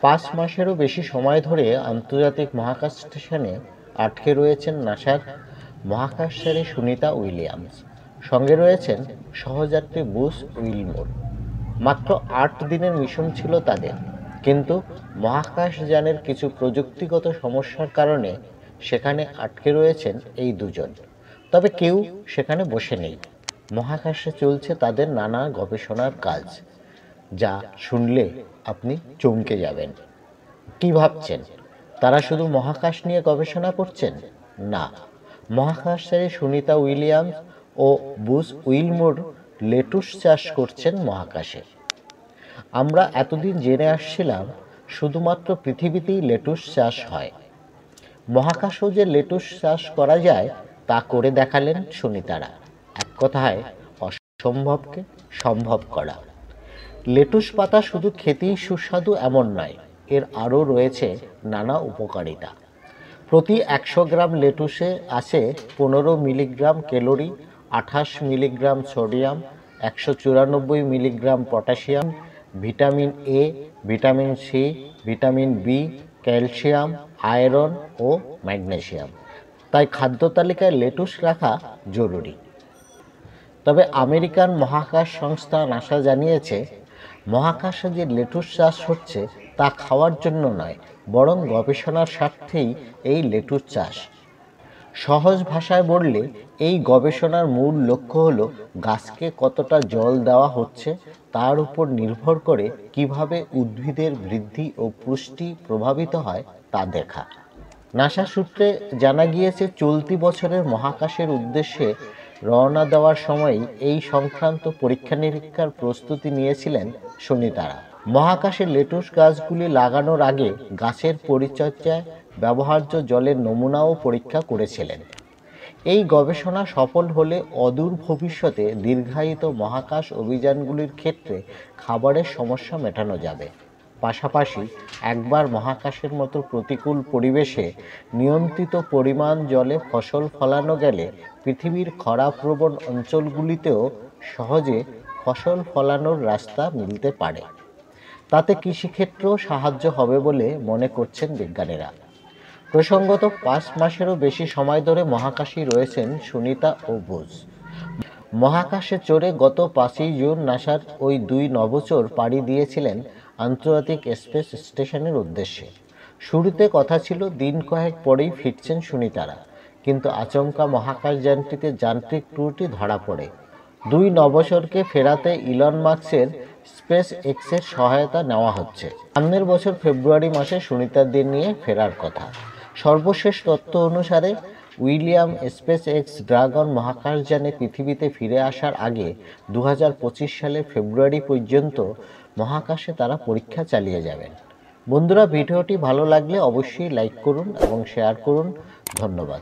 5 মাসেরও বেশি সময় ধরে আন্তর্জাতিক মহাকাশ স্টেশনে আটকে রয়েছেন নাসার মহাকাশচারী সুনিতা উইলিয়ামস। সঙ্গে রয়েছেন সহযাত্রী বুস উইলমোর। মাত্র 8 দিনের মিশন ছিল তাদের, কিন্তু মহাকাশযানের কিছু প্রযুক্তিগত সমস্যার কারণে সেখানে আটকে রয়েছেন এই দুজন। তবে কেউ সেখানে বসে নেই। মহাকাশে চলছে তাদের নানা গবেষণার কাজ, যা শুনলে আপনি চমকে যাবেন। কি ভাবছেন, তারা শুধু মহাকাশ নিয়ে গবেষণা করছেন? না, মহাকাশচারী সুনিতা উইলিয়ামস ও বুস উইলমোর লেটুস চাষ করছেন মহাকাশে। আমরা এতদিন জেনে আসছিলাম শুধুমাত্র পৃথিবীতেই লেটুস চাষ হয়। মহাকাশেও যে লেটুস চাষ করা যায় তা করে দেখালেন সুনিতারা। এক কথায় অসম্ভবকে সম্ভব করা। লেটুস পাতা শুধু খেতেই সুস্বাদু এমন নয়, এর আরও রয়েছে নানা উপকারিতা। প্রতি 100 গ্রাম লেটুসে আছে 15 milligram calorie, 28 milligram sodium, 194 milligram potassium, vitamin A, vitamin C, vitamin B, calcium, iron ও ম্যাগনেসিয়াম। তাই খাদ্য তালিকায় লেটুস রাখা জরুরি। তবে আমেরিকান মহাকাশ সংস্থা নাসা জানিয়েছে, মহাকাশে যে লেটুস চাষ হচ্ছে তা খাওয়ার জন্য নয়, বরং গবেষণার স্বার্থেই এই লেটুস চাষ। সহজ ভাষায় বললে এই গবেষণার মূল লক্ষ্য হলো গাছকে কতটা জল দেওয়া হচ্ছে তার উপর নির্ভর করে কিভাবে উদ্ভিদের বৃদ্ধি ও পুষ্টি প্রভাবিত হয় তা দেখা। নাসা সূত্রে জানা গিয়েছে, চলতি বছরের মহাকাশের উদ্দেশ্যে রওনা দেওয়ার সময় এই সংক্রান্ত পরীক্ষা নিরীক্ষার প্রস্তুতি নিয়েছিলেন সুনিতারা। মহাকাশে লেটুস গাছগুলি লাগানোর আগে গাছের পরিচর্যায় ব্যবহার্য জলের নমুনাও পরীক্ষা করেছিলেন। এই গবেষণা সফল হলে অদূর ভবিষ্যতে দীর্ঘায়িত মহাকাশ অভিযানগুলির ক্ষেত্রে খাবারের সমস্যা মেটানো যাবে। পাশাপাশি একবার মহাকাশের মতো প্রতিকূল পরিবেশে নিয়ন্ত্রিত পরিমাণ জলে ফসল ফলানো গেলে পৃথিবীর খরাপ্রবণ অঞ্চলগুলিতেও সহজে ফসল ফলানোর রাস্তা মিলতে পারে। তাতে কৃষিক্ষেত্রেও সাহায্য হবে বলে মনে করছেন বিজ্ঞানীরা। প্রসঙ্গত, 5 মাসেরও বেশি সময় ধরে মহাকাশে রয়েছেন সুনিতা ও বুস। মহাকাশে চড়ে গত 5ই জুন নাসার ওই 2 নভোচর পাড়ি দিয়েছিলেন আন্তর্জাতিক স্পেস স্টেশনের উদ্দেশ্যে। শুরুতে কথা ছিল দিন কয়েক পরেই ফিরছেন সুনিতারা, কিন্তু আচমকা মহাকাশযানটিতে যান্ত্রিক ত্রুটি ধরা পড়ে। 2 নভোচরকে ফেরাতে ইলন মাস্কের স্পেস এক্সের সহায়তা নেওয়া হচ্ছে। সামনের বছর ফেব্রুয়ারি মাসে সুনিতাদের নিয়ে ফেরার কথা। সর্বশেষ তথ্য অনুসারে উইলিয়াম স্পেস এক্স ড্রাগন মহাকাশযানে পৃথিবীতে ফিরে আসার আগে 2025 সালের ফেব্রুয়ারি পর্যন্ত মহাকাশে তারা পরীক্ষা চালিয়ে যাবেন। বন্ধুরা, ভিডিওটি ভালো লাগলে অবশ্যই লাইক করুন এবং শেয়ার করুন। ধন্যবাদ।